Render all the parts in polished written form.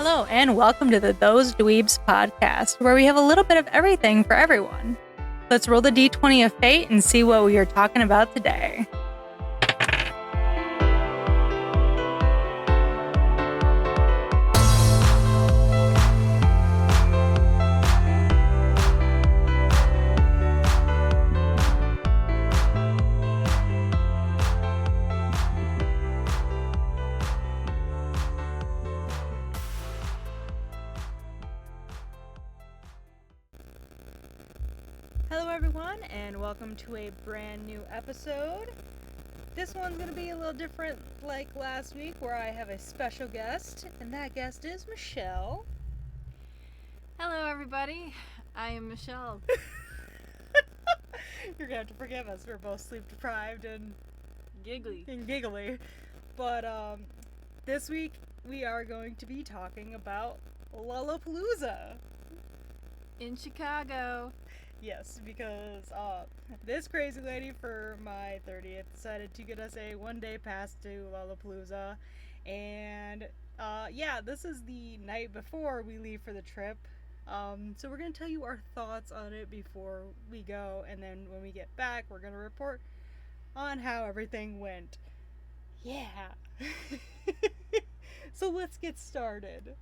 Hello, and welcome to the Those Dweebs podcast, where we have a little bit of everything for everyone. Let's roll the d20 of fate and see what we are talking about today. Hello everyone, and welcome to a brand new episode. This one's going to be a little different like last week, where I have a special guest, and that guest is Michelle. Hello everybody, I am Michelle. You're going to have to forgive us, we're both sleep deprived and Giggly. But this week we are going to be talking about Lollapalooza. In Chicago. Yes, because this crazy lady for my 30th decided to get us a one-day pass to Lollapalooza. And this is the night before we leave for the trip. So we're going to tell you our thoughts on it before we go. And then when we get back, we're going to report on how everything went. Yeah. So let's get started.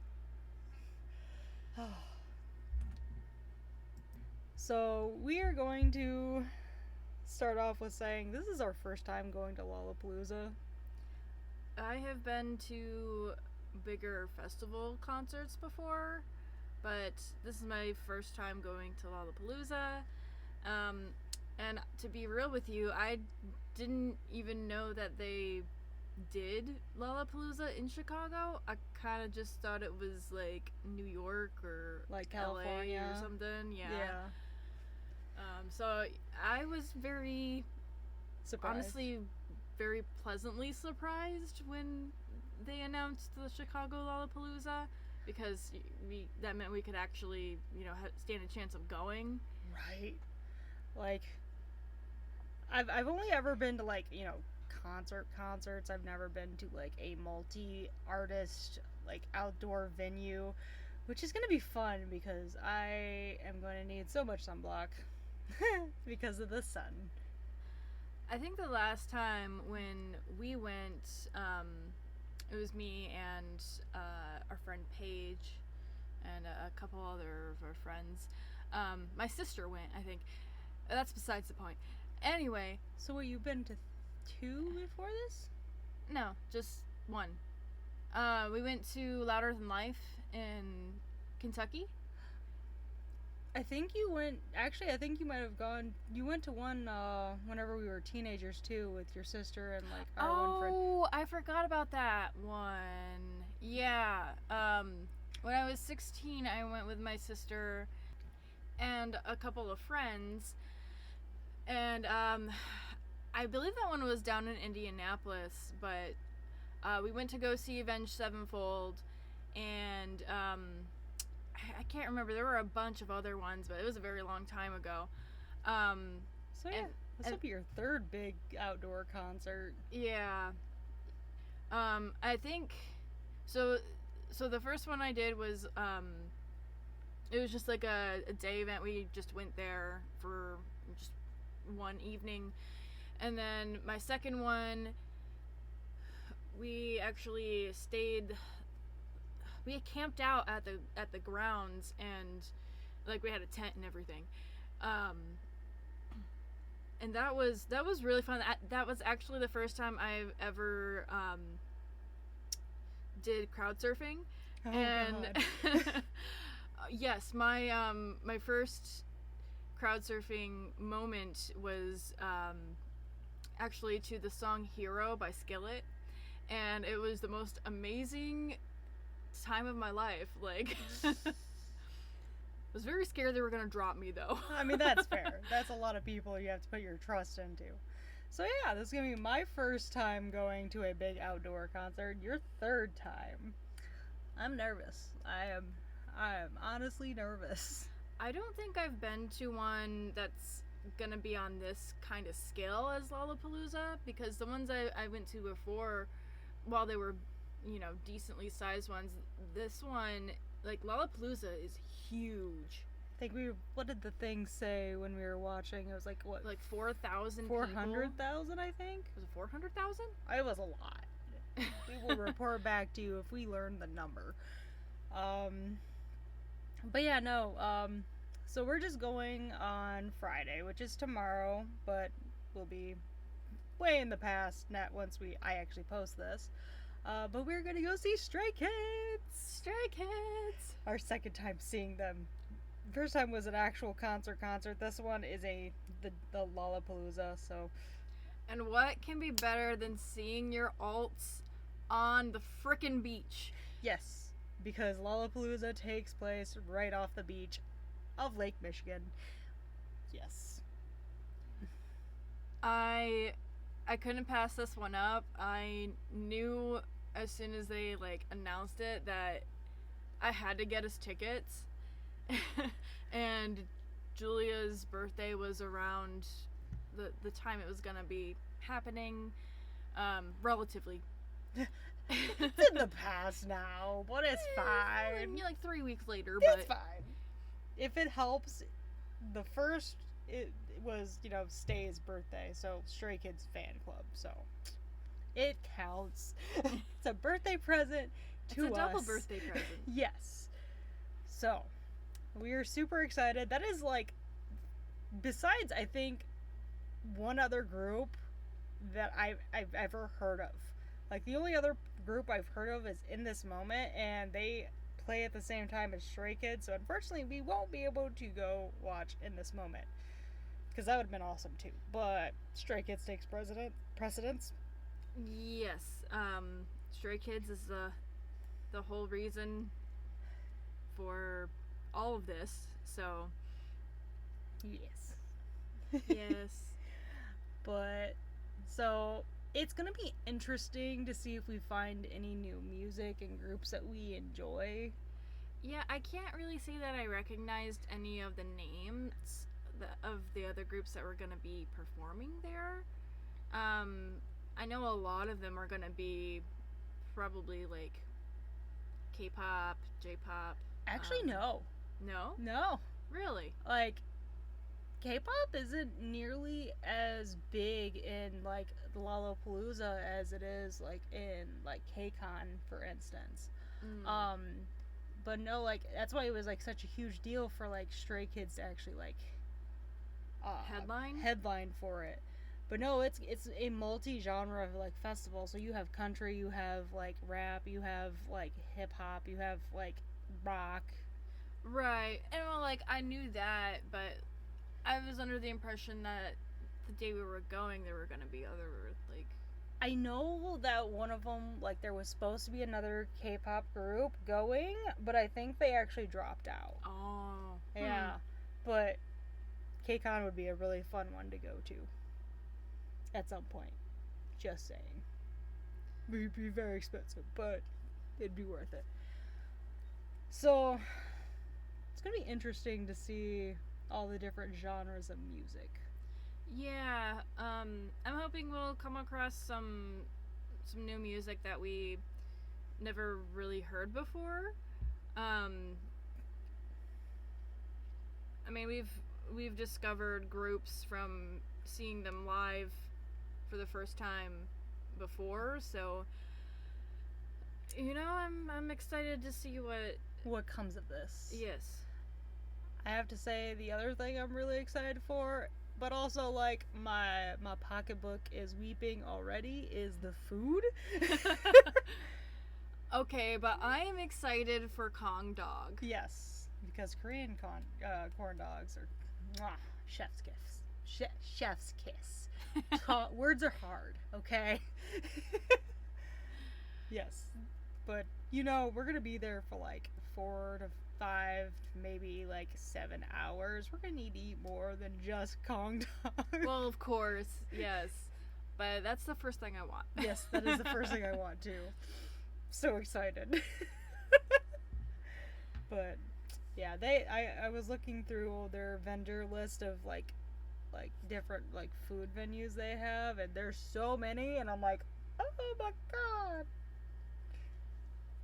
So we are going to start off with saying this is our first time going to Lollapalooza. I have been to bigger festival concerts before, but this is my first time going to Lollapalooza. And to be real with you, I didn't even know that they did Lollapalooza in Chicago. I kind of just thought it was like New York or Like California LA or something. Yeah. So I was very, Surprised. honestly, very pleasantly surprised when they announced the Chicago Lollapalooza, because that meant we could actually, stand a chance of going. Right. Like, I've only ever been to concerts. I've never been to like a multi-artist outdoor venue, which is gonna be fun because I am going to need so much sunblock because of the sun. I think the last time when we went, it was me and our friend Paige and a couple other of our friends. My sister went, I think. That's besides the point. Anyway. So you've been to two before this? No, just one. We went to Louder Than Life in Kentucky. I think you might have gone. You went to one whenever we were teenagers too, with your sister and our one friend. Oh, I forgot about that one. Yeah. When I was 16, I went with my sister and a couple of friends, and I believe that one was down in Indianapolis, but we went to go see Avenged Sevenfold, and I can't remember. There were a bunch of other ones, but it was a very long time ago. This will be your third big outdoor concert. Yeah. I think so. So the first one I did was it was just like a day event. We just went there for just one evening, and then my second one, we actually stayed. We camped out at the grounds, and we had a tent and everything, and that was really fun. That was actually the first time I've ever did crowd surfing, and yes, my first crowd surfing moment was actually to the song "Hero" by Skillet, and it was the most amazing time of my life. I was very scared they were gonna drop me, though. I mean, that's fair. That's a lot of people you have to put your trust into. So yeah, this is gonna be my first time going to a big outdoor concert. Your third time. I'm nervous. I am honestly nervous. I don't think I've been to one that's gonna be on this kind of scale as Lollapalooza, because the ones I went to before, while they were decently sized ones. This one, like Lollapalooza, is huge. I think what did the thing say when we were watching? It was like, what? Like 4,000 400,000, I think? Was it 400,000? It was a lot. We will report back to you if we learn the number. But yeah, no. So we're just going on Friday, which is tomorrow, but we'll be way in the past, not once I actually post this. But we're gonna go see Stray Kids. Stray Kids. Our second time seeing them. First time was an actual concert. This one is the Lollapalooza. So. And what can be better than seeing your alts on the frickin' beach? Yes, because Lollapalooza takes place right off the beach of Lake Michigan. Yes. I couldn't pass this one up. I knew as soon as they announced it that I had to get us tickets. And Julia's birthday was around the time it was gonna be happening, relatively. It's in the past now, but it's fine. Like 3 weeks later, it's fine. If it helps, the first it was Stay's birthday, so Stray Kids fan club, so it counts. It's a birthday present to us. It's a double birthday present. Yes. So we are super excited. That is besides I think one other group that I've ever heard of. Like the only other group I've heard of is In This Moment, and they play at the same time as Stray Kids, so unfortunately we won't be able to go watch In This Moment, because that would have been awesome too, but Stray Kids takes precedence. Yes. Stray Kids is the whole reason for all of this, so yes. Yes. But so it's gonna be interesting to see if we find any new music and groups that we enjoy. Yeah, I can't really say that I recognized any of the names of the other groups that were gonna be performing there. I know a lot of them are gonna be probably K-pop, J-pop. Actually, no. No? No. Really? K-pop isn't nearly as big in Lollapalooza as it is in K-Con, for instance. But no, that's why it was such a huge deal for Stray Kids to actually headline for it. But no, it's a multi-genre festival. So you have country, you have rap, you have hip hop, you have rock. Right. And I knew that, but I was under the impression that the day we were going, there were going to be other I know that one of them there was supposed to be another K-pop group going, but I think they actually dropped out. Oh. Yeah. But K-Con would be a really fun one to go to at some point. Just saying. It'd be very expensive, but it'd be worth it. So it's gonna be interesting to see all the different genres of music. Yeah, I'm hoping we'll come across some new music that we never really heard before. I mean, we've discovered groups from seeing them live for the first time before, so I'm excited to see what comes of this. Yes. I have to say, the other thing I'm really excited for, but also my pocketbook is weeping already, is the food. Okay, but I am excited for Kong Dog. Yes, because Korean corn dogs are chef's kiss. Chef's kiss. Words are hard, okay? Yes, but we're gonna be there for 4 to 5, maybe 7 hours. We're gonna need to eat more than just Kong Dog. Well, of course, yes, but that's the first thing I want. Yes, that is the first thing I want too. So excited. But yeah, I was looking through their vendor list of different food venues they have, and there's so many, and I'm oh my god.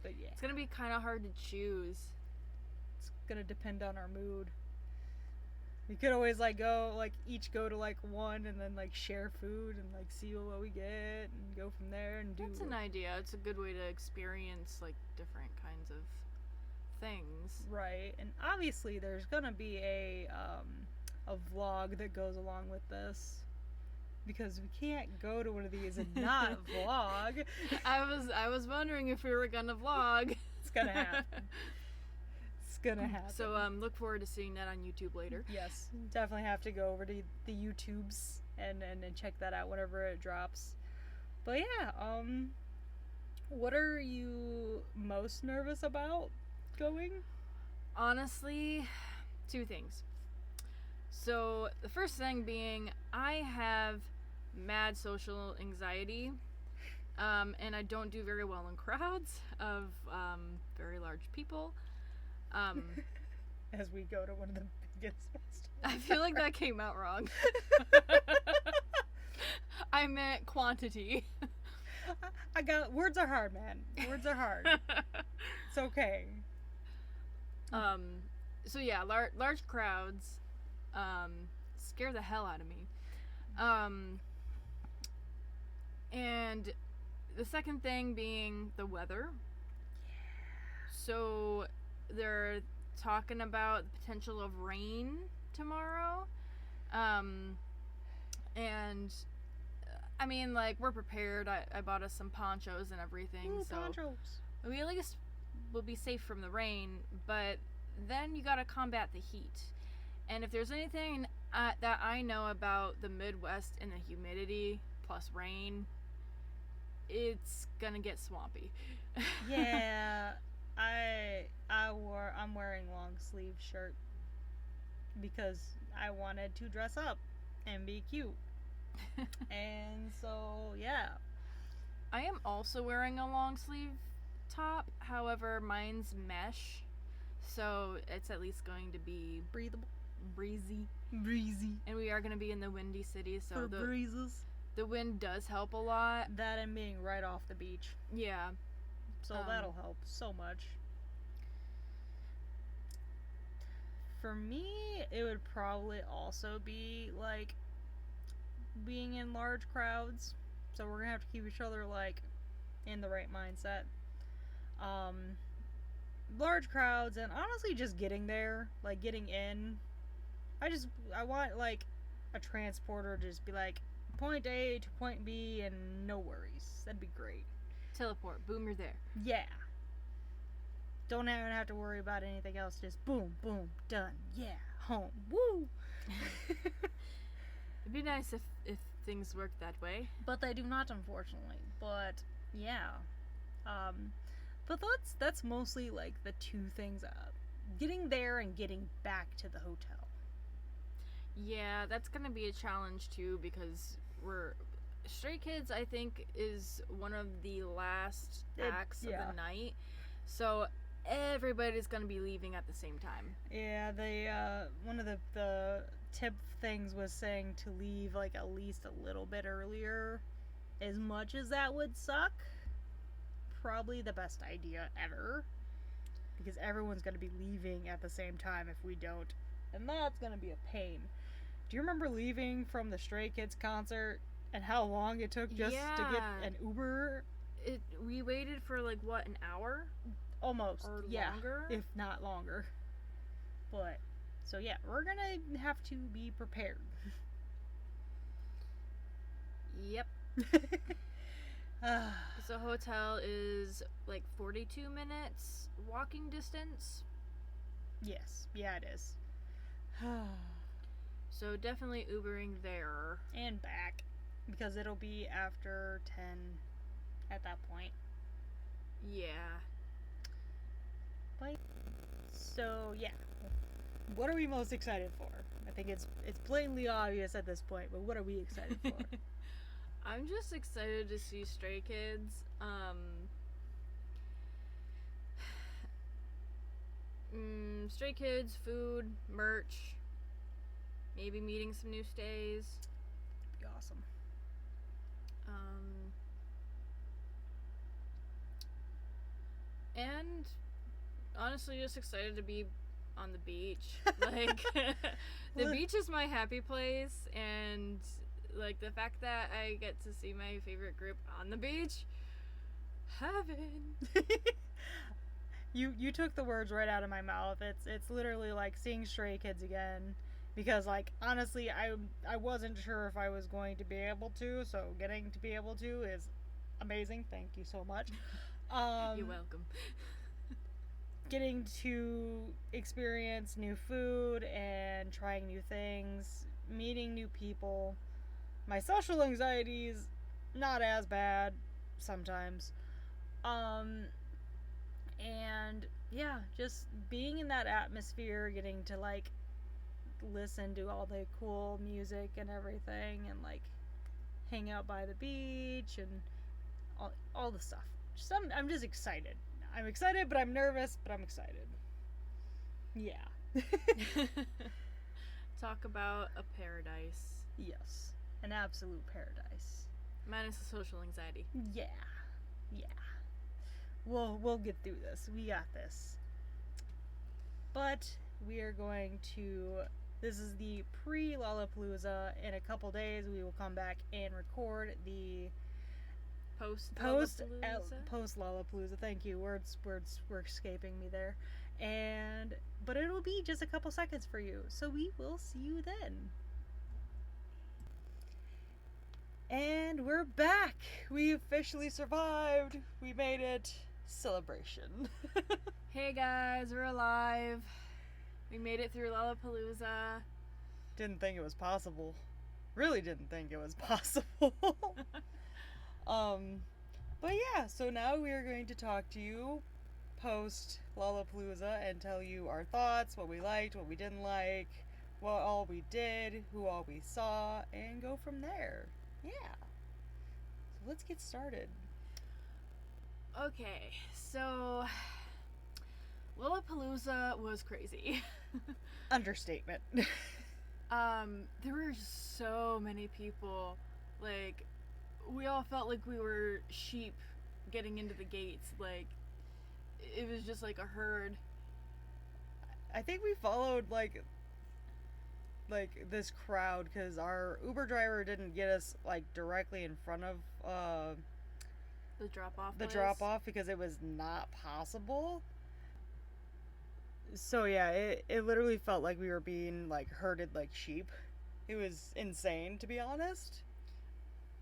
But yeah, It's gonna be kind of hard to choose. it's gonna depend on our mood. We could always like go like each go to like one and then like share food and like see what we get and go from there and do. That's an idea. It's a good way to experience like different kinds of things. Right, and obviously there's gonna be a vlog that goes along with this because we can't go to one of these and not vlog. I was wondering if we were gonna vlog. It's gonna happen. It's gonna happen. So look forward to seeing that on YouTube later. Yes, definitely have to go over to the YouTubes and check that out whenever it drops. But yeah, what are you most nervous about going? Honestly, two things. So the first thing being, I have mad social anxiety, and I don't do very well in crowds of very large people. As we go to one of the biggest festivals. I feel like that came out wrong. I meant quantity. I got words are hard, man. Words are hard. It's okay. So yeah, large crowds scare the hell out of me. And the second thing being the weather. So they're talking about the potential of rain tomorrow. And I mean, like, we're prepared. I bought us some ponchos and everything. Ooh, so ponchos. we at least will be safe from the rain, but then you gotta combat the heat. And if there's anything that I know about the Midwest and the humidity plus rain, it's gonna get swampy. Yeah, I'm wearing long sleeve shirt because I wanted to dress up and be cute. And so yeah, I am also wearing a long sleeve top. However, mine's mesh, so it's at least going to be breathable, breezy. breezy And we are going to be in the windy city, so for breezes. the wind does help a lot. That and being right off the beach, Yeah. so that'll help so much. For me, it would probably also be like being in large crowds. So we're gonna have to keep each other like in the right mindset. Large crowds and honestly just getting there, like getting in. I want like a transporter to just be like point A to point B and no worries. That'd be great. Teleport. Boom, you're there. Yeah. Don't even have to worry about anything else. Just boom, boom, done. Yeah, home. Woo! It'd be nice if things worked that way. But they do not, unfortunately. But yeah, but that's mostly like the two things: getting there and getting back to the hotel. Yeah, that's gonna be a challenge too because Stray Kids, I think, is one of the last acts of the night, so everybody's gonna be leaving at the same time. Yeah, they one of the tip things was saying to leave like at least a little bit earlier. As much as that would suck, probably the best idea ever, because everyone's gonna be leaving at the same time if we don't, and that's gonna be a pain. Do you remember leaving from the Stray Kids concert and how long it took just to get an Uber? We waited for like what, an hour? Almost, or yeah, longer? if not longer. But so yeah, we're gonna have to be prepared. Yep. So hotel is like 42 minutes walking distance. Yes, yeah, it is. So definitely Ubering there. And back, because it'll be after 10 at that point. Yeah. But so yeah, what are we most excited for? I think it's blatantly obvious at this point, but what are we excited for? I'm just excited to see Stray Kids. Stray Kids, food, merch, maybe meeting some new stays. That'd be awesome. And honestly, just excited to be on the beach. Like, the beach is my happy place, and like the fact that I get to see my favorite group on the beach, heaven. You took the words right out of my mouth. It's literally like seeing Stray Kids again, because like honestly, I wasn't sure if I was going to be able to, so getting to be able to is amazing. Thank you so much. You're welcome. Getting to experience new food and trying new things, meeting new people. My social anxiety is not as bad sometimes. Um, and yeah, just being in that atmosphere, getting to like listen to all the cool music and everything, and like hang out by the beach and all the stuff. I'm just excited. I'm excited, but I'm nervous, but I'm excited. Yeah. Talk about a paradise. Yes. An absolute paradise. Minus the social anxiety. Yeah. Yeah. We'll get through this. We got this. But we are going to, this is the pre-Lollapalooza. In a couple days we will come back and record the post Lollapalooza. Thank you. Words were escaping me there. But it'll be just a couple seconds for you. So we will see you then. And we're back. We officially survived. We made it. Celebration. Hey guys, we're alive. We made it through Lollapalooza. Didn't think it was possible. Really didn't think it was possible. But yeah, so now we are going to talk to you post Lollapalooza and tell you our thoughts, what we liked, what we didn't like, what all we did, who all we saw, and go from there. Yeah. So let's get started. Okay, so Lollapalooza was crazy. Understatement. There were so many people. Like, we all felt like we were sheep getting into the gates. Like, it was just like a herd. I think we followed like this crowd because our Uber driver didn't get us like directly in front of the drop-off drop-off because it was not possible. So yeah, it literally felt like we were being like herded like sheep. It was insane, to be honest.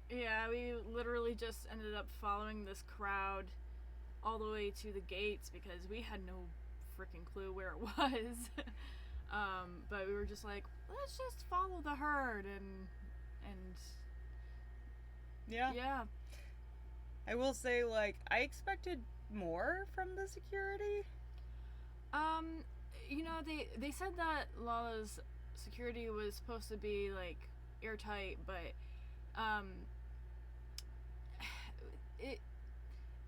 Yeah, we literally just ended up following this crowd all the way to the gates because we had no freaking clue where it was. But we were just like, let's just follow the herd and yeah. I will say, like, I expected more from the security. You know, they said that Lala's security was supposed to be like airtight, but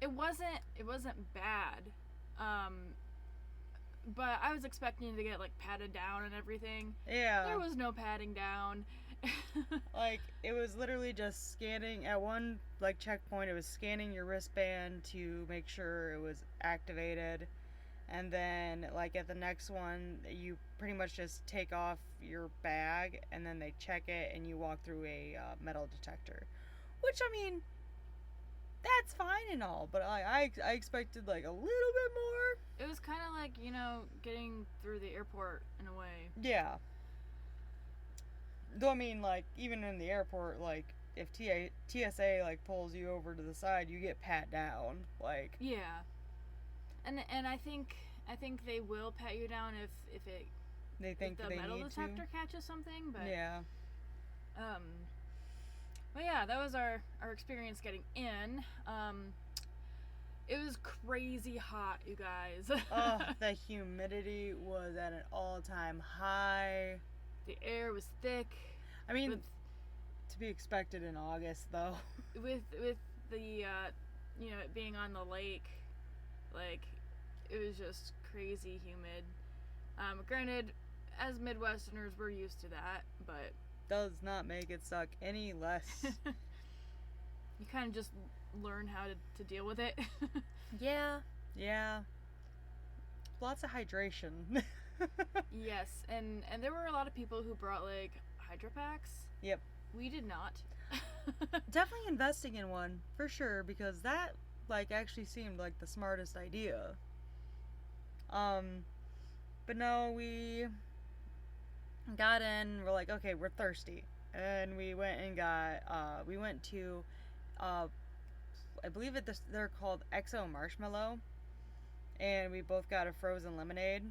it wasn't bad. But I was expecting to get like patted down and everything. Yeah. There was no patting down. Like, it was literally just scanning at one like checkpoint. It was scanning your wristband to make sure it was activated, and then like at the next one you pretty much just take off your bag and then they check it and you walk through a metal detector, which I mean that's fine and all, but I expected like a little bit more. It was kind of like, you know, getting through the airport in a way. Yeah. Though I mean, like, even in the airport, like, if TSA like pulls you over to the side, you get pat down. Like, yeah. And I think they will pat you down if the metal detector catches something, but yeah. But yeah, that was our experience getting in. It was crazy hot, you guys. Oh, the humidity was at an all-time high. The air was thick. I mean, to be expected in August, though. With the you know, it being on the lake, like, it was just crazy humid. Granted, as Midwesterners, we're used to that, but does not make it suck any less. You kind of just learn how to deal with it. Yeah. Yeah. Lots of hydration. Yes, and there were a lot of people who brought like hydro packs. Yep. We did not. Definitely investing in one for sure because that like actually seemed like the smartest idea. Um, but no, we got in. We're like, okay, we're thirsty, and we went and got. We went to, uh, I believe they're called XO Marshmallow, and we both got a frozen lemonade.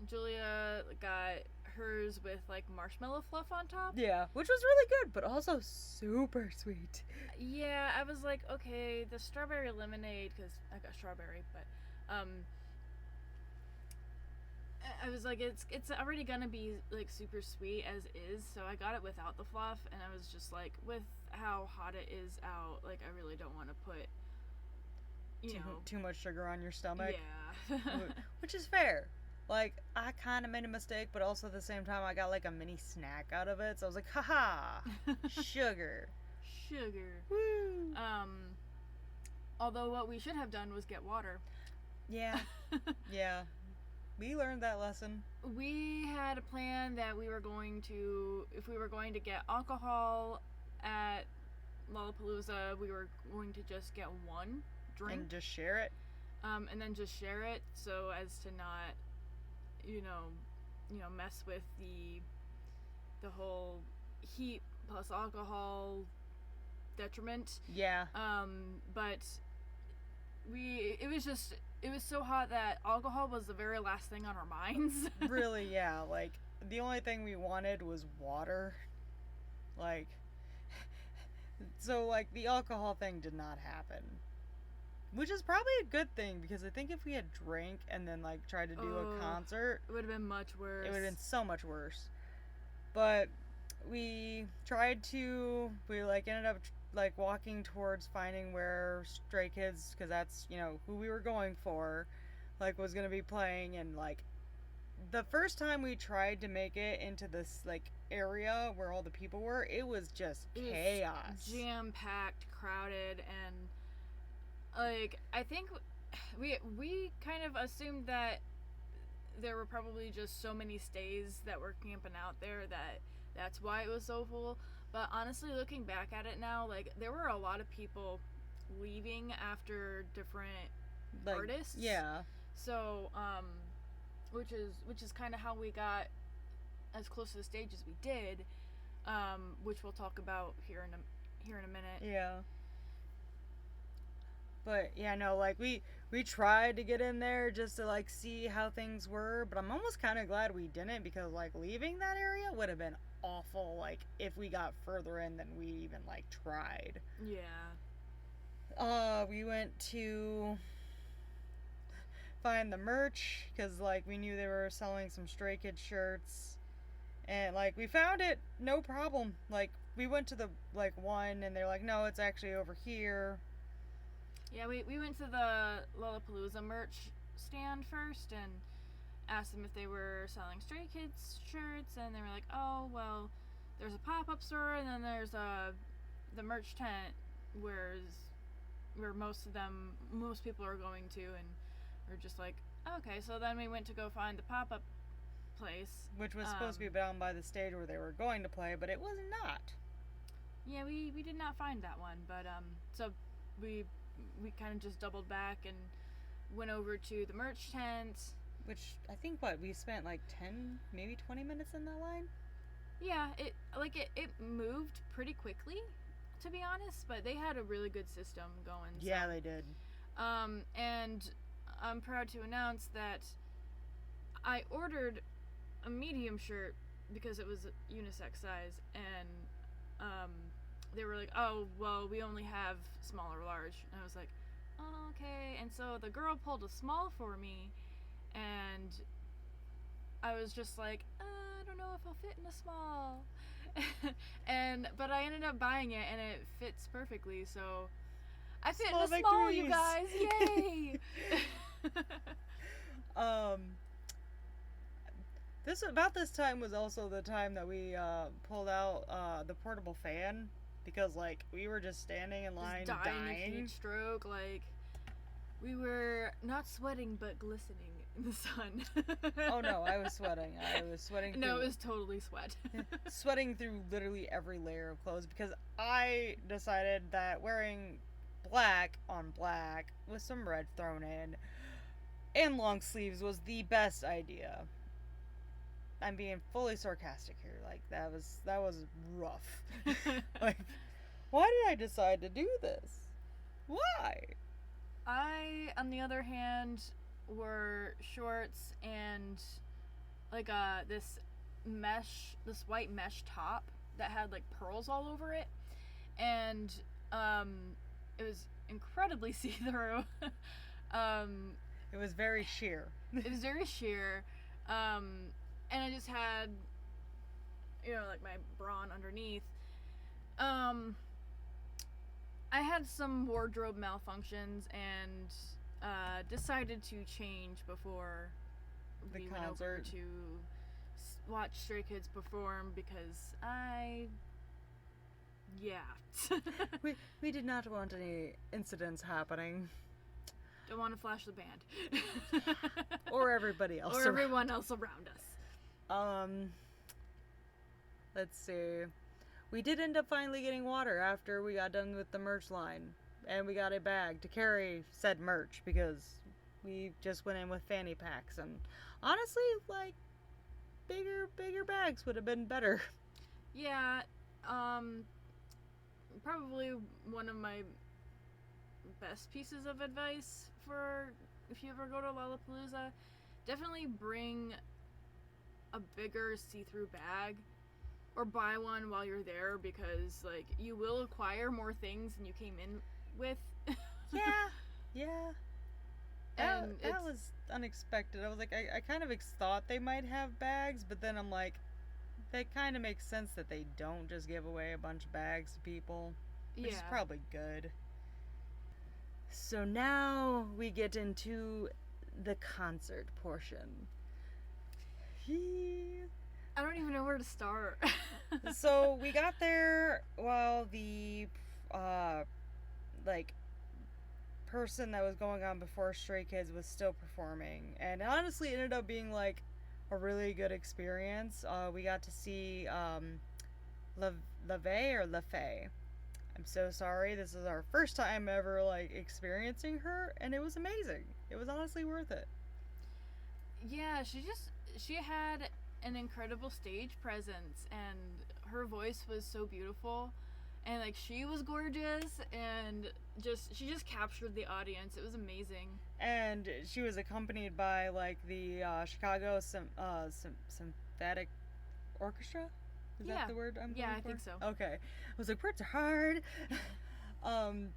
Julia got hers with like marshmallow fluff on top. Yeah, which was really good, but also super sweet. Yeah, I was like, okay, the strawberry lemonade, because I got strawberry, but I was like, it's already gonna be like super sweet as is, so I got it without the fluff, and I was just like, with how hot it is out, like I really don't want to put, Too much sugar on your stomach. Yeah. Which is fair. Like, I kind of made a mistake, but also at the same time, I got like a mini snack out of it. So I was like, haha, sugar. Sugar. Woo. Although what we should have done was get water. Yeah. Yeah. We learned that lesson. We had a plan that we were going to, if we were going to get alcohol at Lollapalooza, we were going to just get one drink. And just share it. And then just share it so as to not, mess with the whole heat plus alcohol detriment. Yeah. But it was so hot that alcohol was the very last thing on our minds. Really, yeah. Like, the only thing we wanted was water. Like, so, like, the alcohol thing did not happen. Which is probably a good thing because I think if we had drank and then, like, tried to do a concert, it would have been much worse. It would have been so much worse. But we tried to, we, like, ended up, like, walking towards finding where Stray Kids, because that's, who we were going for, like, was going to be playing. And, like, the first time we tried to make it into this, like, area where all the people were, it was just chaos. Jam-packed, crowded, and, like, I think we kind of assumed that there were probably just so many stays that were camping out there that's why it was so full. But honestly, looking back at it now, like, there were a lot of people leaving after different artists. Yeah. So, which is kind of how we got as close to the stage as we did, which we'll talk about here in a minute. Yeah. But yeah, no, like we tried to get in there just to like see how things were, but I'm almost kind of glad we didn't because like leaving that area would have been awful. Like if we got further in than we even like tried. Yeah. We went to find the merch because like we knew they were selling some Stray Kids shirts, and like we found it no problem. Like we went to the like one and they're like, no, it's actually over here. Yeah, we went to the Lollapalooza merch stand first and asked them if they were selling Stray Kids shirts, and they were like, oh, well, there's a pop-up store, and then there's the merch tent where most people are going to, and we're just like, okay. So then we went to go find the pop-up place. Which was supposed to be down by the stage where they were going to play, but it was not. Yeah, we did not find that one, but so we kind of just doubled back and went over to the merch tent. Which I think we spent like 10, maybe 20 minutes in that line? Yeah, it moved pretty quickly, to be honest, but they had a really good system going. Yeah, they did. And I'm proud to announce that I ordered a medium shirt because it was unisex size, and they were like, oh, well, we only have small or large. And I was like, oh, okay. And so the girl pulled a small for me, and I was just like, I don't know if I'll fit in a small. But I ended up buying it, and it fits perfectly, so I fit in a small, you guys. Yay! This time was also the time that we pulled out the portable fan. Because, like, we were just standing in line, dying of heat stroke. Like, We were not sweating, but glistening in the sun. Oh no, I was sweating. I was sweating. No, it was totally sweat. Sweating through literally every layer of clothes because I decided that wearing black on black with some red thrown in and long sleeves was the best idea. I'm being fully sarcastic here. Like that was rough. Like, why did I decide to do this? Why? I, on the other hand, wore shorts and like this white mesh top that had like pearls all over it, and it was incredibly see-through. It was very sheer. It was very sheer, and I just had, like my bra on underneath. I had some wardrobe malfunctions and decided to change before The we went over concert. to watch Stray Kids perform because yeah. We did not want any incidents happening. Don't want to flash the band. Or everybody else. Or everyone else around us. Let's see. We did end up finally getting water after we got done with the merch line. And we got a bag to carry said merch because we just went in with fanny packs. And honestly, like, bigger bags would have been better. Yeah, probably one of my best pieces of advice for if you ever go to Lollapalooza, definitely bring a bigger see-through bag or buy one while you're there because like you will acquire more things than you came in with. Yeah. And that was unexpected. I was like, I kind of thought they might have bags, but then I'm like, that kind of makes sense that they don't just give away a bunch of bags to people, which is probably good. So now we get into the concert portion. I don't even know where to start. So we got there while the person that was going on before Stray Kids was still performing, and honestly it ended up being like a really good experience. We got to see LaVey or LaFay. I'm so sorry. This is our first time ever like experiencing her, and it was amazing. It was honestly worth it. Yeah, she had an incredible stage presence, and her voice was so beautiful, and like she was gorgeous, and she just captured the audience. It was amazing. And she was accompanied by like the Chicago Symphonic Orchestra. Is that the word I'm looking for? Yeah, I think so. Okay. I was like, words are hard.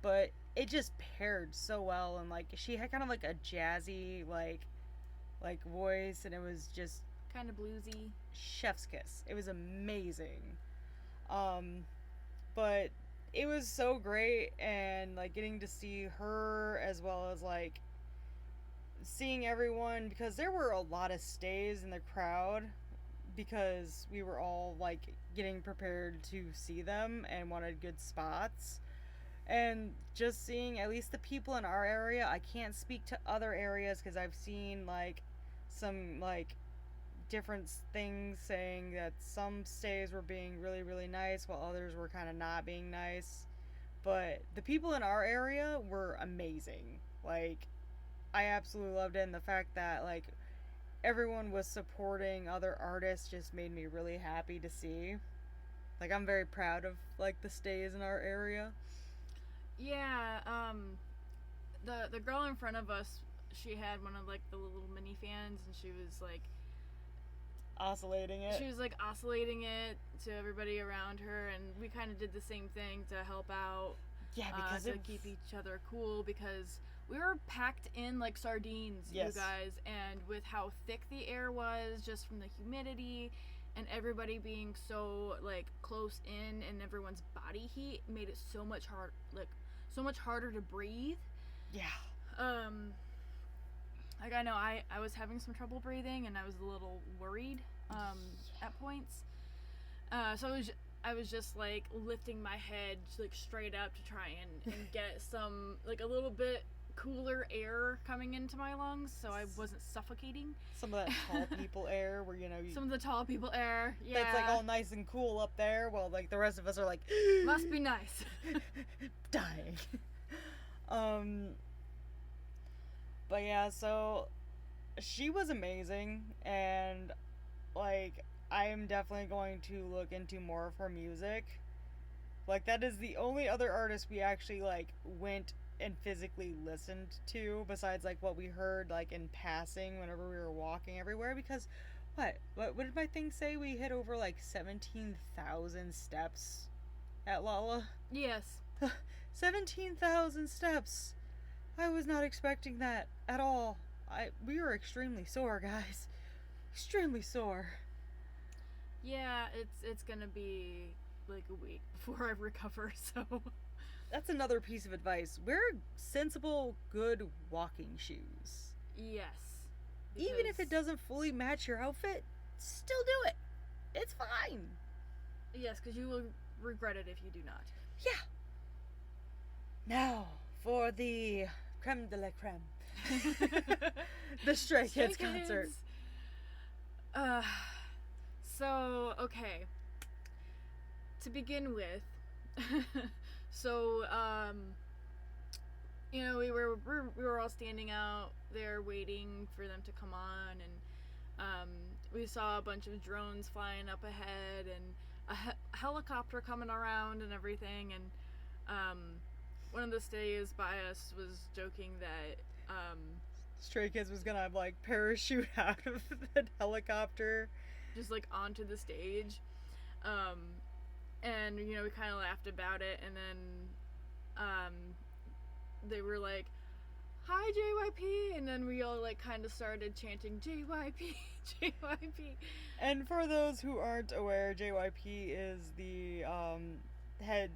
But it just paired so well, and like she had kind of like a jazzy like voice, and it was just kind of bluesy. Chef's kiss. It was amazing. But it was so great, and like getting to see her as well as like seeing everyone, because there were a lot of stays in the crowd because we were all like getting prepared to see them and wanted good spots. And just seeing at least the people in our area, I can't speak to other areas because I've seen like some like different things saying that some stays were being really really nice while others were kind of not being nice. But the people in our area were amazing. Like, I absolutely loved it, and the fact that like everyone was supporting other artists just made me really happy to see. Like, I'm very proud of like the stays in our area. Yeah, the girl in front of us, she had one of like the little mini fans, and she was like Oscillating it. She was like oscillating it to everybody around her, and we kind of did the same thing to help out. Yeah, because to keep each other cool, because we were packed in like sardines, yes, you guys, and with how thick the air was just from the humidity and everybody being so like close in, and everyone's body heat made it so much harder to breathe. Yeah. Like, I know I was having some trouble breathing, and I was a little worried at points. So I was just like lifting my head like straight up to try and get some like a little bit cooler air coming into my lungs, so I wasn't suffocating. Some of that tall people air where, you know, Some of the tall people air, yeah. That's like all nice and cool up there, while like the rest of us are like must be nice. dying. But yeah, so she was amazing, and like I am definitely going to look into more of her music. Like that is the only other artist we actually like went and physically listened to, besides like what we heard like in passing whenever we were walking everywhere. Because what did my thing say? We hit over like 17,000 steps at Lala. Yes. 17,000 steps. I was not expecting that at all. We were extremely sore, guys. Extremely sore. Yeah, it's gonna be like a week before I recover, so that's another piece of advice. Wear sensible, good walking shoes. Yes. Even if it doesn't fully match your outfit, still do it. It's fine. Yes, because you will regret it if you do not. Yeah. Now, for the creme de la creme. The Stray Kids concert. So, okay. To begin with, so, you know, we were all standing out there waiting for them to come on, and we saw a bunch of drones flying up ahead, and a helicopter coming around and everything, and one of the stays by us was joking that Stray Kids was gonna like parachute out of the helicopter, just like onto the stage, and you know, we kind of laughed about it, and then they were like, "Hi JYP," and then we all like kind of started chanting JYP, JYP. And for those who aren't aware, JYP is the head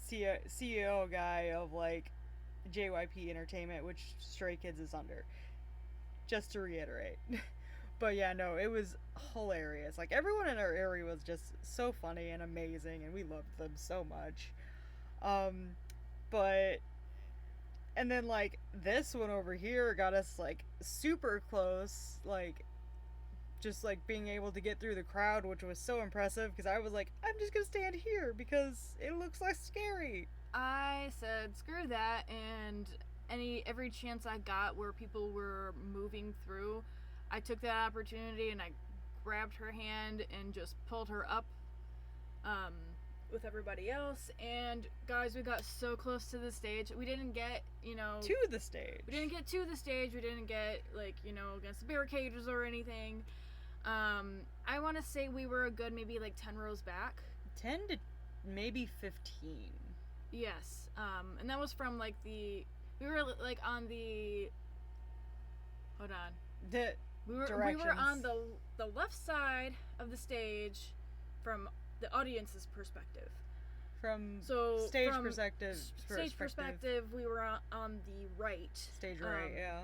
CEO guy of like JYP Entertainment, which Stray Kids is under. Just to reiterate. But yeah, no, it was hilarious. Like everyone in our area was just so funny and amazing, and we loved them so much. But and then like this one over here got us like super close, like just like being able to get through the crowd, which was so impressive, because I was like, I'm just gonna stand here because it looks less scary. I said screw that, and every chance I got where people were moving through, I took that opportunity and I grabbed her hand and just pulled her up with everybody else. And guys, we got so close to the stage. We didn't get, you know, to the stage. We didn't get to the stage. We didn't get like, you know, against the barricades or anything. I want to say we were a good maybe like 10 rows back. 10 to maybe 15. Yes. And that was from like we were like on the, hold on. We were on the left side of the stage from the audience's perspective. From stage perspective, we were on the right. Stage right, yeah.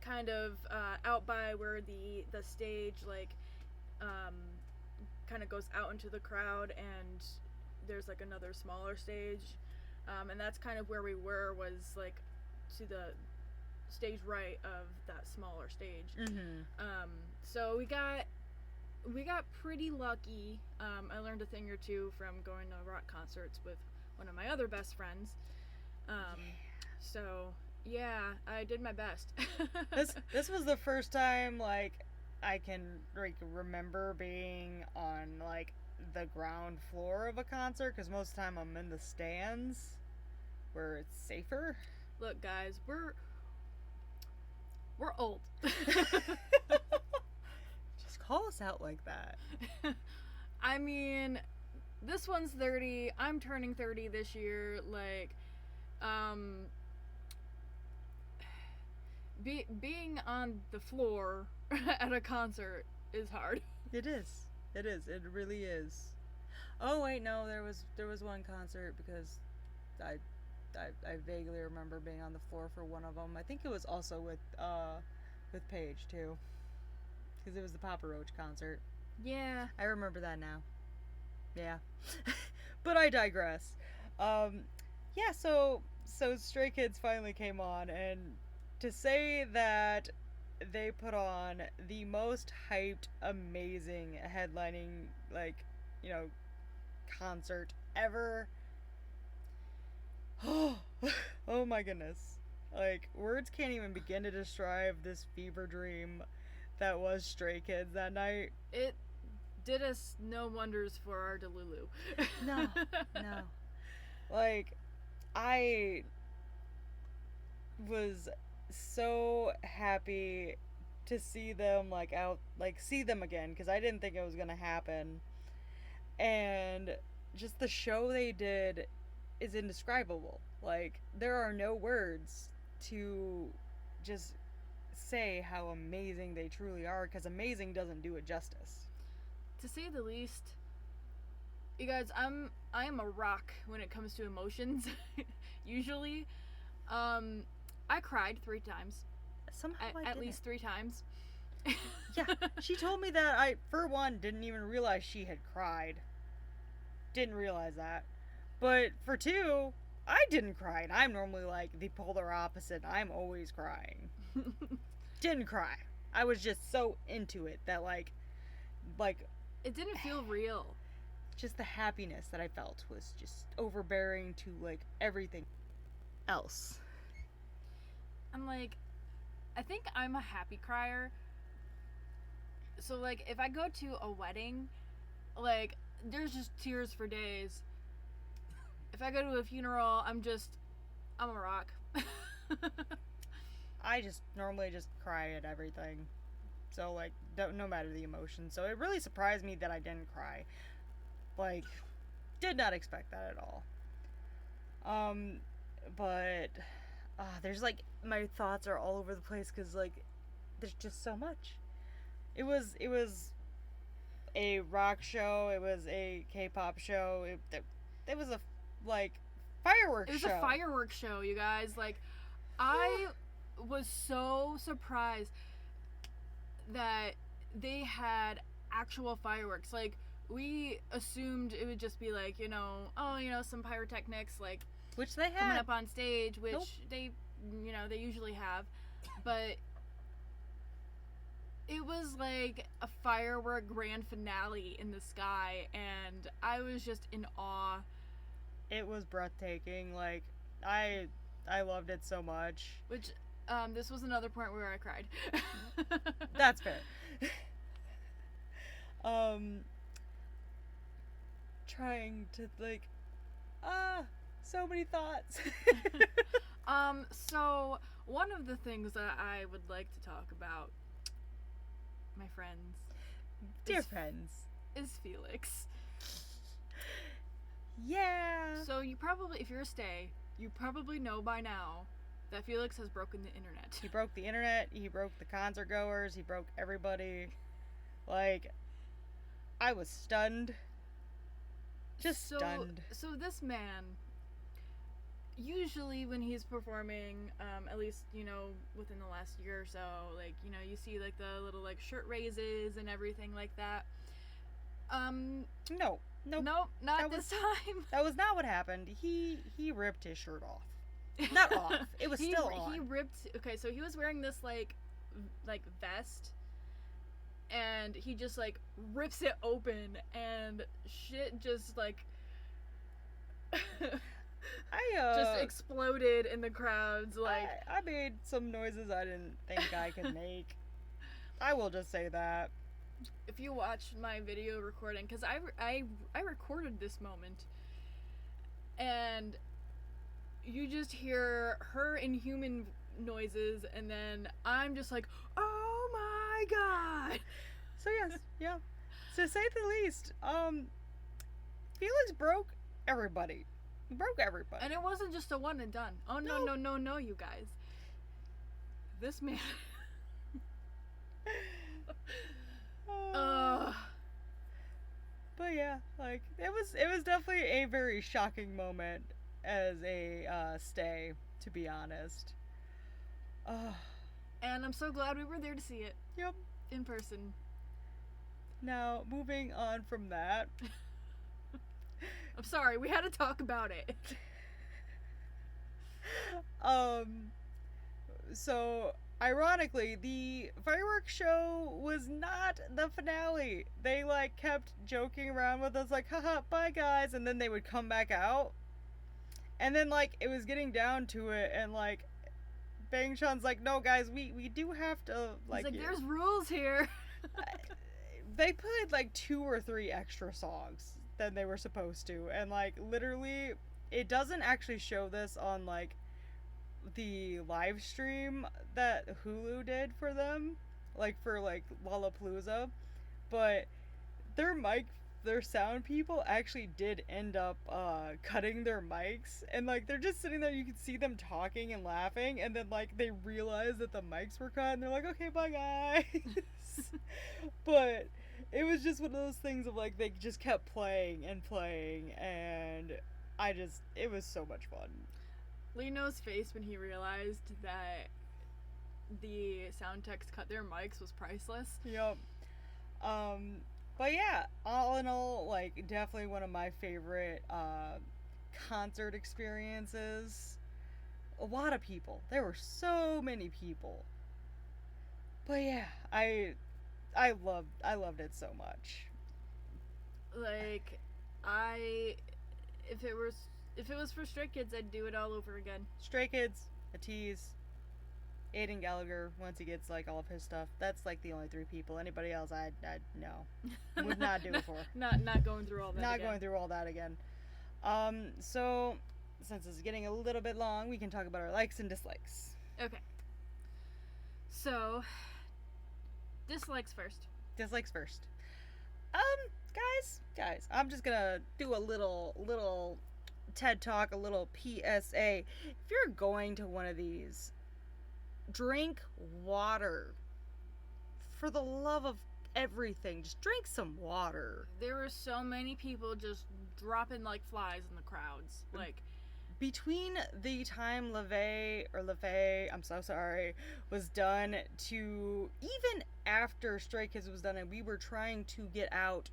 Kind of out by where the stage like kind of goes out into the crowd, and there's like another smaller stage, and that's kind of where we was like to the stage right of that smaller stage. Mm-hmm. So we got pretty lucky. I learned a thing or two from going to rock concerts with one of my other best friends. So yeah, I did my best. This was the first time like I can like remember being on like the ground floor of a concert, because most of the time I'm in the stands where it's safer. Look, guys, we're old. Just call us out like that. I mean, this one's 30. I'm turning 30 this year. Like, being on the floor at a concert is hard. It is. It is. It really is. Oh wait, no, there was one concert, because I vaguely remember being on the floor for one of them. I think it was also with Paige too, because it was the Papa Roach concert. Yeah, I remember that now. Yeah. But I digress. Yeah, so So Stray Kids finally came on, and to say that they put on the most hyped, amazing headlining, like, you know, concert ever. Oh my goodness. Like, words can't even begin to describe this fever dream that was Stray Kids that night. It did us no wonders for our Delulu. No, no. Like, I was so happy to see them like out, like see them again, because I didn't think it was gonna happen. And just the show they did is indescribable. Like, there are no words to just say how amazing they truly are, because amazing doesn't do it justice. To say the least, you guys, I am a rock when it comes to emotions. Usually, I cried 3 times. Somehow At least 3 times. Yeah, she told me that. I, for one, didn't even realize she had cried. Didn't realize that. But for two, I didn't cry, and I'm normally like the polar opposite. I'm always crying. Didn't cry. I was just so into it that like It didn't feel real. just the happiness that I felt was just overbearing to like everything else. I'm like, I think I'm a happy crier. So like, if I go to a wedding, like, there's just tears for days. If I go to a funeral, I'm a rock. I just normally just cry at everything. So like, no matter the emotion. So it really surprised me that I didn't cry. Like, did not expect that at all. But there's like, my thoughts are all over the place because like there's just so much. It was a rock show. It was a K-pop show. It was a like fireworks show. It was a fireworks show, you guys. Like, I was so surprised that they had actual fireworks. Like, we assumed it would just be like, some pyrotechnics, like, Which they had. coming up on stage, which Nope. they usually have. But it was like a firework grand finale in the sky, and I was just in awe. It was breathtaking. Like, I loved it so much. Which, this was another point where I cried. That's fair. Trying to like, so many thoughts. So one of the things that I would like to talk about, my friends, Dear is- friends. is Felix. Yeah. So you probably, if you're a stay, you probably know by now that Felix has broken the internet. He broke the internet. He broke the concert goers. He broke everybody. Like, I was stunned. Just stunned. So this man, usually when he's performing, at least, within the last year or so, like, you see like the little like shirt raises and everything like that. No. Nope. Nope, not That this time. That was not what happened. He ripped his shirt off. Not off. It was still on. He ripped. Okay, so he was wearing this like vest, and he just like rips it open, and shit just like just exploded in the crowds. Like, I made some noises I didn't think I could make. I will just say that. if you watch my video recording, because I recorded this moment, and you just hear her inhuman noises, and then I'm just like, oh my god. So yes, yeah. To say the least, Felix broke everybody. He broke everybody. And it wasn't just a one and done. Oh no, no, you guys. This man. But yeah, like it was definitely a very shocking moment as a stay, to be honest. And I'm so glad we were there to see it. Yep. In person. Now, moving on from that. I'm sorry, we had to talk about it. um, so ironically, the fireworks show was not the finale. They like kept joking around with us, like, haha, bye guys, and then they would come back out. And then like it was getting down to it, and like Bang Sean's like, no guys, we do have to He's like. like, there's rules here. They played like 2 or 3 extra songs than they were supposed to, and like literally, it doesn't actually show this on like the live stream that Hulu did for them, like for like Lollapalooza, but their mic, their sound people actually did end up cutting their mics, and like they're just sitting there, you can see them talking and laughing, and then like they realize that the mics were cut and they're like, okay, bye guys. But it was just one of those things of like they just kept playing and playing, and it was so much fun. Lino's face when he realized that the sound techs cut their mics was priceless. Yep. But yeah, all in all, like definitely one of my favorite concert experiences. A lot of people. There were so many people. But yeah, I loved it so much. Like, I if it was for Stray Kids, I'd do it all over again. Stray Kids, a tease, Aiden Gallagher once he gets like all of his stuff. That's like the only 3 people. Anybody else, I no, would not do it for. Not going through all that. Not again. going through all that again. So since it's getting a little bit long, we can talk about our likes and dislikes. Okay. So, dislikes first. Dislikes first. Guys, I'm just gonna do a little TED Talk, a little PSA. If you're going to one of these, drink water. For the love of everything, just drink some water. There were so many people just dropping like flies in the crowds. Like, between the time LaVey, I'm so sorry, was done to even after Stray Kids was done and we were trying to get out,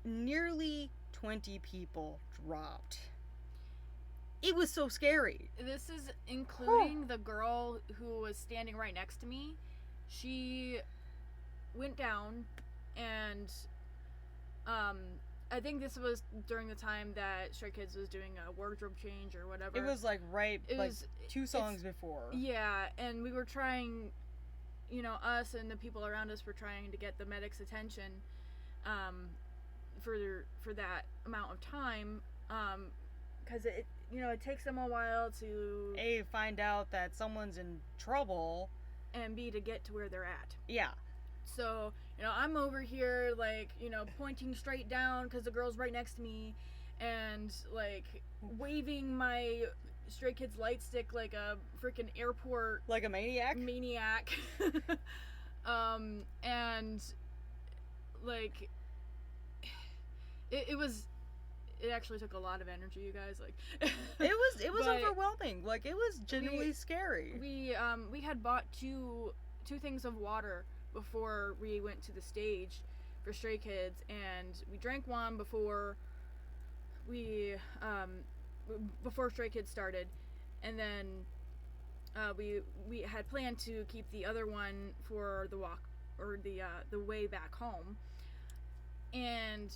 nearly 20 people dropped. It was so scary. this is including the girl who was standing right next to me. She went down, and I think this was during the time that Stray Kids was doing a wardrobe change or whatever. It was like It like was 2 songs before. Yeah, and we were trying, us and the people around us were trying to get the medics' attention for that amount of time, because it takes them a while to A, find out that someone's in trouble, and B, to get to where they're at. yeah. So, I'm over here, like, pointing straight down because the girl's right next to me, and, like, waving my Stray Kids light stick like a freaking airport Like a maniac. And, like, it actually took a lot of energy, you guys. Like, it was but overwhelming. Like, it was genuinely scary. we had bought two things of water before we went to the stage for Stray Kids, and we drank one before Stray Kids started, and then we had planned to keep the other one for the walk or the way back home, and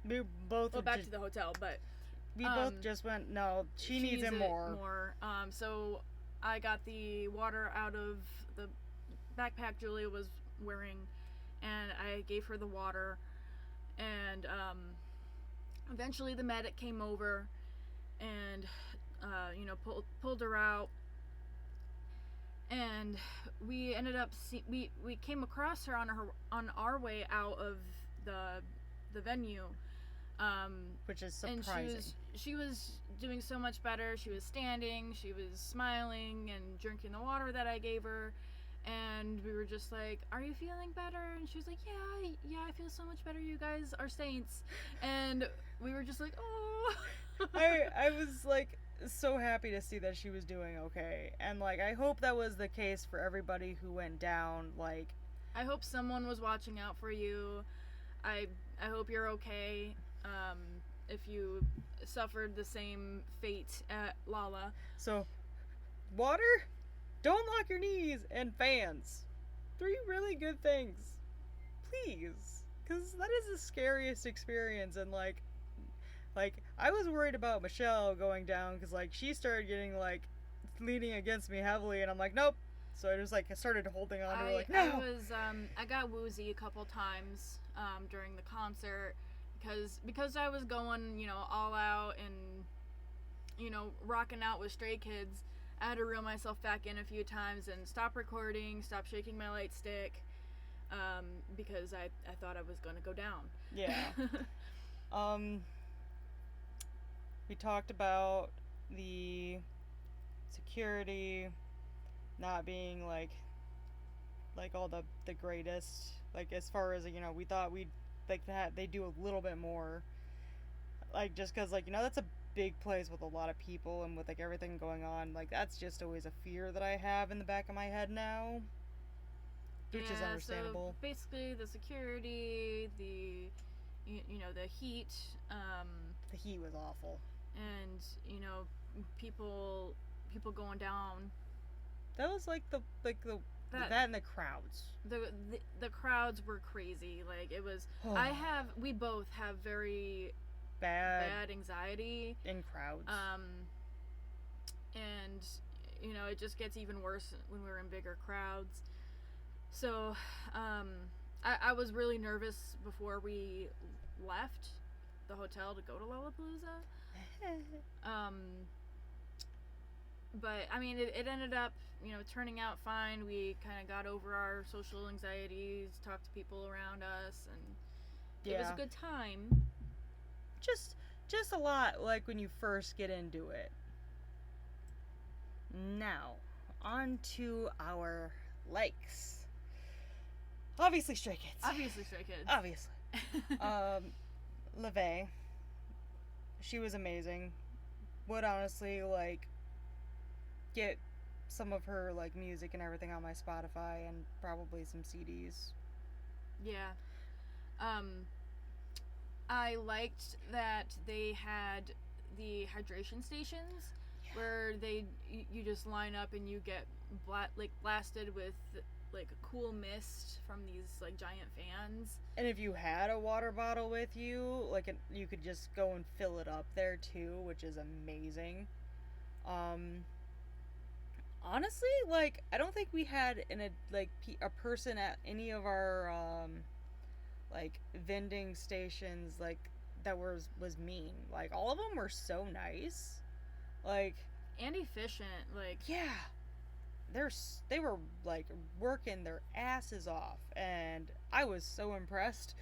We both back to the hotel, but we both just went, no, she needs it more. So I got the water out of the backpack Julia was wearing, and I gave her the water, and eventually the medic came over and pulled her out, and we ended up we came across her on our way out of the venue, Which is surprising. and she was doing so much better. She was standing, she was smiling and drinking the water that I gave her, and we were just like, are you feeling better? And she was like, yeah, I feel so much better. You guys are saints. And we were just like, oh. I was like so happy to see that she was doing okay, and like I hope that was the case for everybody who went down. Like, I hope someone was watching out for you. I hope you're okay. If you suffered the same fate at Lala. so water, don't lock your knees, and fans. 3 really good things. Please. Because that is the scariest experience, and like, I was worried about Michelle going down because, like, she started getting, like, leaning against me heavily, and I'm like, nope. So I just, like, started holding on to her, like, no. I got woozy a couple times during the concert because I was going, all out and, rocking out with Stray Kids. I had to reel myself back in a few times and stop recording, stop shaking my light stick, because I thought I was going to go down. Yeah. We talked about the security not being like all the greatest, like, as far as, we thought we'd like that they do a little bit more, like, just because, like, that's a big place with a lot of people and with, like, everything going on. Like, that's just always a fear that I have in the back of my head now, which is understandable. So basically the security, the the heat, The heat was awful, and people going down. that was like the that and the crowds. The crowds were crazy. Like, it was. We both have very bad anxiety in crowds. And it just gets even worse when we're in bigger crowds. So I was really nervous before we left the hotel to go to Lollapalooza. But I mean, it ended up, turning out fine. We kind of got over our social anxieties, talked to people around us, and it was a good time. Just a lot like when you first get into it. Now, on to our likes. Obviously, Stray Kids. Obviously. LeVay, she was amazing. Would honestly, like, get some of her, like, music and everything on my Spotify and probably some CDs. Yeah. I liked that they had the hydration stations where you just line up and you get blasted with, like, a cool mist from these, like, giant fans. And if you had a water bottle with you, like, you could just go and fill it up there too, which is amazing. Honestly, like, I don't think we had a person at any of our like, vending stations, like, that was mean. Like, all of them were so nice, like, and efficient. Like, yeah, they were, like, working their asses off, and I was so impressed.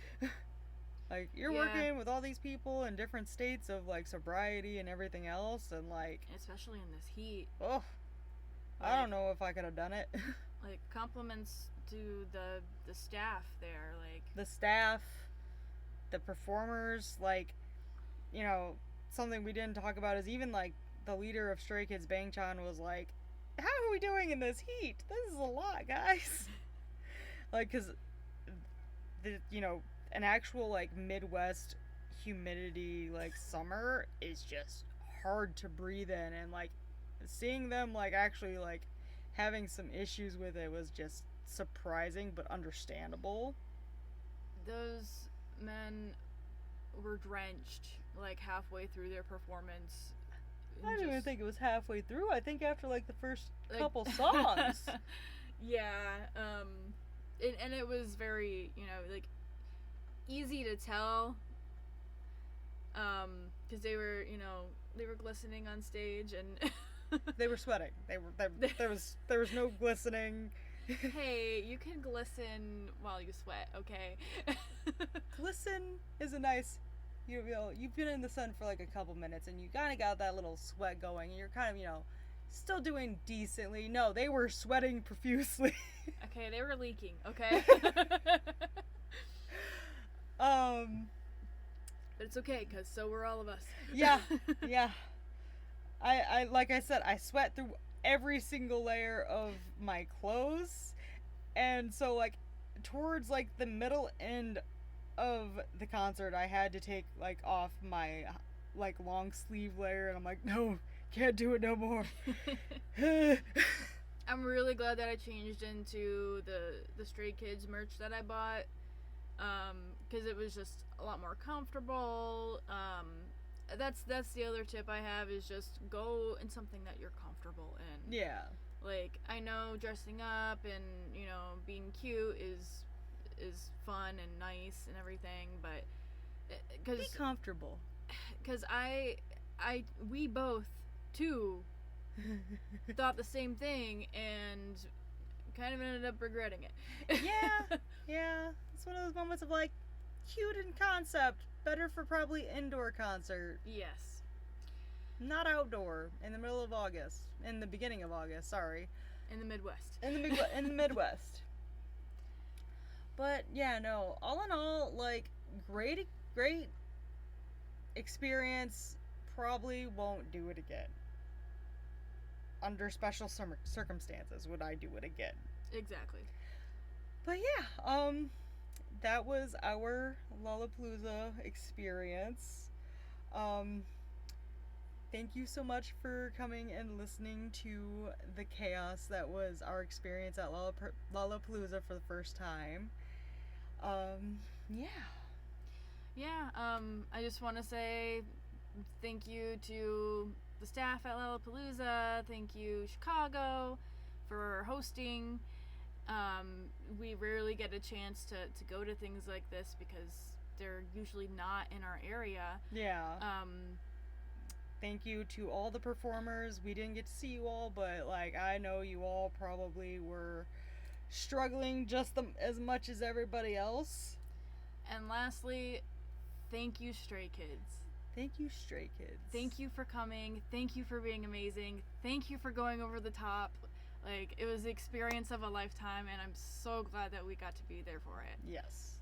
Like, you're working with all these people in different states of, like, sobriety and everything else, and, like, especially in this heat. Oh, like, I don't know if I could have done it. Like, compliments to the staff there, like, the staff, the performers, like, something we didn't talk about is even, like, the leader of Stray Kids, Bangchan, was like, how are we doing in this heat? This is a lot, guys. Like, because an actual, like, Midwest humidity, like, summer is just hard to breathe in, and, like, seeing them, like, actually, like, having some issues with it was just surprising but understandable. Those men were drenched, like, halfway through their performance. I don't even think it was halfway through. I think after, like, the first couple songs. Yeah, and it was very, like, easy to tell, because they were glistening on stage, and they were sweating. There was no glistening. Hey, you can glisten while you sweat, okay? Glisten is a nice. You've been in the sun for, like, a couple minutes, and you kind of got that little sweat going, and you're kind of, still doing decently. No, they were sweating profusely. Okay, they were leaking, okay? But it's okay, because so were all of us. Yeah. I like I said, I sweat through every single layer of my clothes, and so, like, towards, like, the middle end of the concert, I had to take, like, off my, like, long sleeve layer, and I'm like, no, Can't do it no more. I'm really glad that I changed into the Stray Kids merch that I bought, because it was just a lot more comfortable. That's the other tip I have, is just go in something that you're comfortable in. Yeah. Like, I know dressing up and, you know, being cute is fun and nice and everything, but Be comfortable. because we both too thought the same thing and kind of ended up regretting it. Yeah. It's one of those moments of like, cute in concept, better for probably indoor concert, Yes. not outdoor in the middle of August, in the beginning of August. Sorry, In the Midwest. in the Midwest. But yeah, no. All in all, like, great experience. Probably won't do it again. Under special circumstances would I do it again. Exactly. But yeah, that was our Lollapalooza experience. Um, thank you so much for coming and listening to the chaos that was our experience at Lollapalooza for the first time. Yeah. Yeah, I just want to say thank you to the staff at Lollapalooza. Thank you, Chicago, for hosting. We rarely get a chance to go to things like this because they're usually not in our area. Yeah. Thank you to all the performers. We didn't get to see you all, but like, I know you all probably were struggling just as much as everybody else. And lastly, thank you, Stray Kids. Thank you, Stray Kids. Thank you for coming. Thank you for being amazing. Thank you for going over the top. Like, it was the experience of a lifetime, and I'm so glad that we got to be there for it. Yes.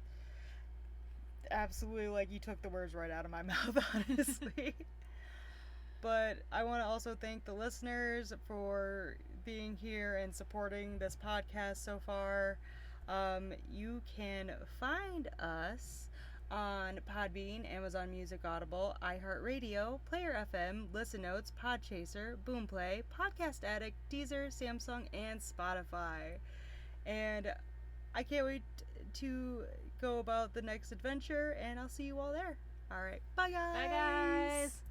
Absolutely, like, you took the words right out of my mouth, honestly. But I want to also thank the listeners for being here and supporting this podcast so far. You can find us on Podbean, Amazon Music, Audible, iHeartRadio, Player FM, Listen Notes, Podchaser, Boomplay, Podcast Addict, Deezer, Samsung, and Spotify. And I can't wait to go about the next adventure, and I'll see you all there. All right, bye guys. Bye guys.